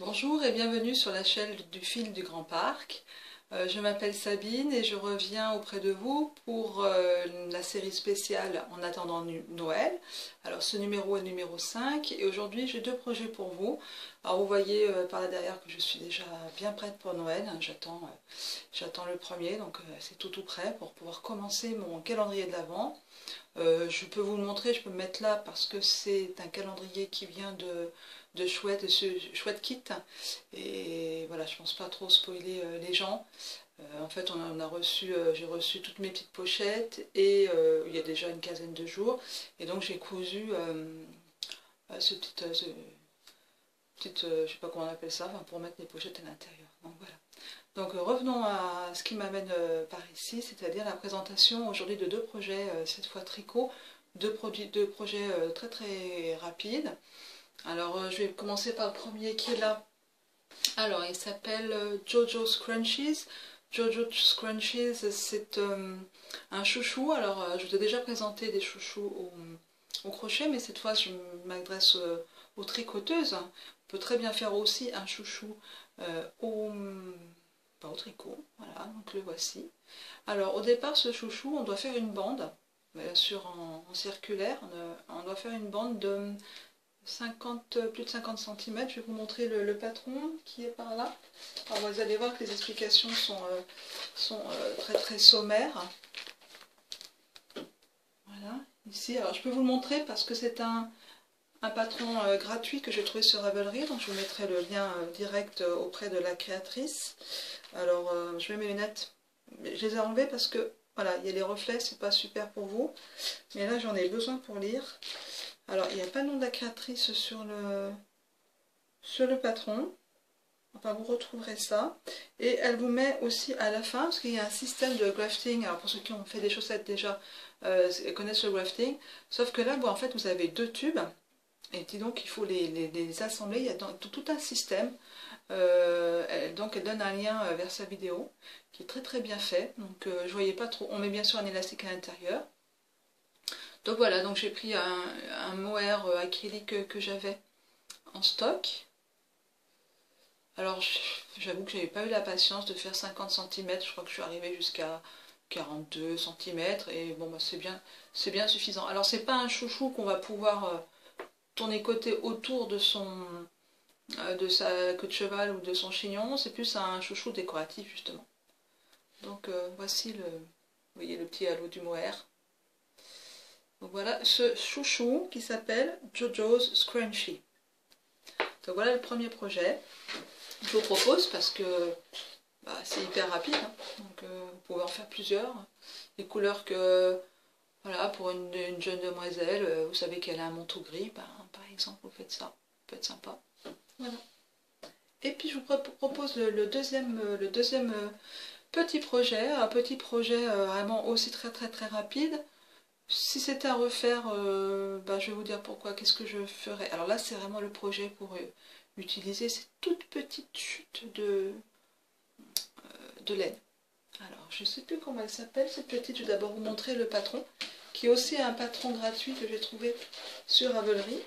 Bonjour et bienvenue sur la chaîne du fil du Grand Parc. Je m'appelle Sabine et je reviens auprès de vous pour la série spéciale En attendant Noël. Alors ce numéro est le numéro 5 et aujourd'hui j'ai deux projets pour vous. Alors vous voyez par là derrière que je suis déjà bien prête pour Noël. J'attends le premier, donc c'est tout prêt pour pouvoir commencer mon calendrier de l'Avent. Je peux vous le montrer, je peux me mettre là parce que c'est un calendrier qui vient de Chouette Kit. Et voilà, je pense pas trop spoiler les gens. En fait, j'ai reçu toutes mes petites pochettes et il y a déjà une quinzaine de jours. Et donc j'ai cousu je sais pas comment on appelle ça, enfin, pour mettre mes pochettes à l'intérieur. Donc voilà. Donc revenons à ce qui m'amène par ici, c'est-à-dire la présentation aujourd'hui de deux projets, cette fois tricot, deux projets très rapides. Alors je vais commencer par le premier qui est là. Alors il s'appelle Jojo's Crunchies. Jojo's Crunchies, c'est un chouchou. Alors je vous ai déjà présenté des chouchous au crochet, mais cette fois je m'adresse aux tricoteuses. On peut très bien faire aussi un chouchou au tricot. Voilà, donc le voici. Alors au départ, ce chouchou, on doit faire une bande, bien sûr en circulaire. On doit faire une bande de plus de 50 cm. Je vais vous montrer le patron qui est par là. Alors vous allez voir que les explications sont très sommaires. Voilà, ici. Alors je peux vous le montrer parce que c'est un patron gratuit que j'ai trouvé sur Ravelry, donc je vous mettrai le lien direct auprès de la créatrice. Alors je mets mes lunettes, je les ai enlevées parce que voilà, il y a les reflets, c'est pas super pour vous, mais là j'en ai besoin pour lire. Alors il n'y a pas le nom de la créatrice sur le patron, enfin vous retrouverez ça, et elle vous met aussi à la fin, parce qu'il y a un système de grafting. Alors pour ceux qui ont fait des chaussettes déjà, connaissent le grafting, sauf que là en fait vous avez deux tubes. Et dis donc, il faut les assembler, il y a tout un système. Donc elle donne un lien vers sa vidéo, qui est très bien fait. Donc je voyais pas trop, on met bien sûr un élastique à l'intérieur. Donc voilà, donc j'ai pris un mohair acrylique que j'avais en stock. Alors j'avoue que j'avais pas eu la patience de faire 50 cm, je crois que je suis arrivée jusqu'à 42 cm, et bon bah c'est bien suffisant. Alors c'est pas un chouchou qu'on va pouvoir tourner côté autour de sa queue de cheval ou de son chignon, c'est plus un chouchou décoratif justement. Donc voici vous voyez le petit halo du mohair. Donc voilà ce chouchou qui s'appelle Jojo's Scrunchie. Donc voilà le premier projet. Je vous propose parce que c'est hyper rapide, hein. Donc vous pouvez en faire plusieurs. Les couleurs que voilà, pour une jeune demoiselle, vous savez qu'elle a un manteau gris, par exemple, vous faites ça, ça peut être sympa. Voilà. Et puis je vous propose le deuxième petit projet, un petit projet vraiment aussi très rapide. Si c'était à refaire, je vais vous dire pourquoi, qu'est-ce que je ferais. Alors là c'est vraiment le projet pour utiliser ces toutes petites chutes de laine. Alors je ne sais plus comment elle s'appelle cette petite, je vais d'abord vous montrer le patron, qui est aussi un patron gratuit que j'ai trouvé sur Ravelry.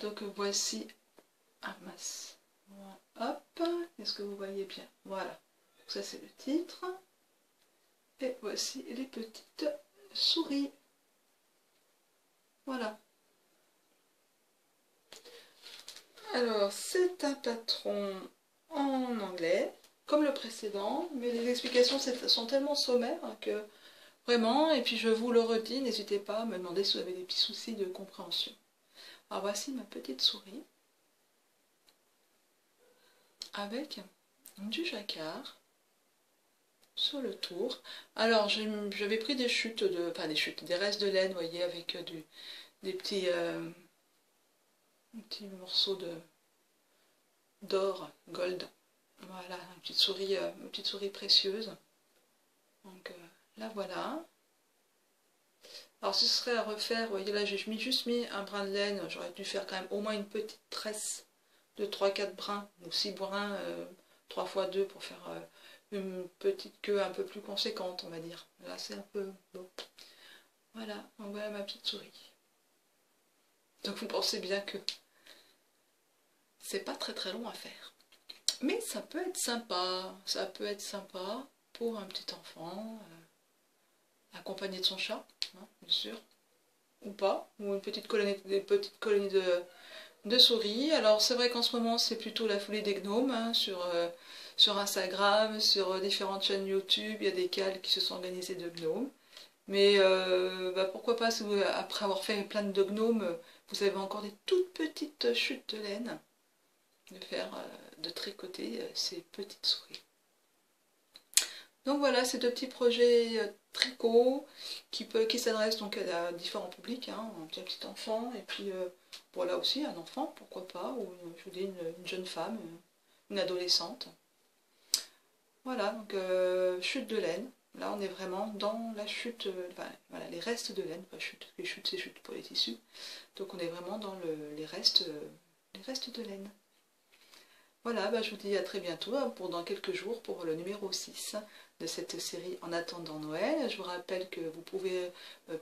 Donc voici, mince, hop, est-ce que vous voyez bien? Voilà, ça c'est le titre, et voici les petites souris. Voilà. Alors c'est un patron en anglais, comme le précédent, mais les explications sont tellement sommaires que vraiment, et puis je vous le redis, n'hésitez pas à me demander si vous avez des petits soucis de compréhension. Alors voici ma petite souris avec du jacquard sur le tour. Alors j'avais pris des chutes des restes de laine, vous voyez, avec des petits morceaux d'or, gold. Voilà, une petite souris précieuse. Donc là voilà. Alors si ce serait à refaire, vous voyez là j'ai juste mis un brin de laine, j'aurais dû faire quand même au moins une petite tresse de 3-4 brins, ou 6 brins, 3 x 2 pour faire une petite queue un peu plus conséquente, on va dire. Là c'est un peu beau. Voilà, donc voilà ma petite souris. Donc vous pensez bien que c'est pas très long à faire. Mais ça peut être sympa, pour un petit enfant, accompagné de son chat, hein, bien sûr, ou pas, ou une petite colonie, de souris. Alors c'est vrai qu'en ce moment c'est plutôt la folie des gnomes, hein, sur Instagram, sur différentes chaînes YouTube, il y a des cales qui se sont organisées de gnomes. Mais pourquoi pas, si vous, après avoir fait plein de gnomes, vous avez encore des toutes petites chutes de laine, de tricoter ces petites souris. Donc voilà, ces deux petits projets tricot qui s'adressent donc à différents publics, hein, un petit enfant, et puis voilà aussi un enfant, pourquoi pas, ou je vous dis une jeune femme, une adolescente. Voilà, donc chute de laine. Là, on est vraiment dans la chute, voilà, les restes de laine, pas chute, les chutes, c'est chute pour les tissus. Donc on est vraiment dans les restes de laine. Voilà, je vous dis à très bientôt, dans quelques jours, pour le numéro 6 de cette série En attendant Noël. Je vous rappelle que vous pouvez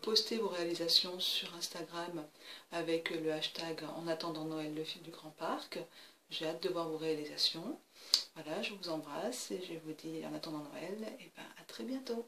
poster vos réalisations sur Instagram avec le hashtag En attendant Noël, le fil du grand parc. J'ai hâte de voir vos réalisations. Voilà, je vous embrasse et je vous dis en attendant Noël, et à très bientôt.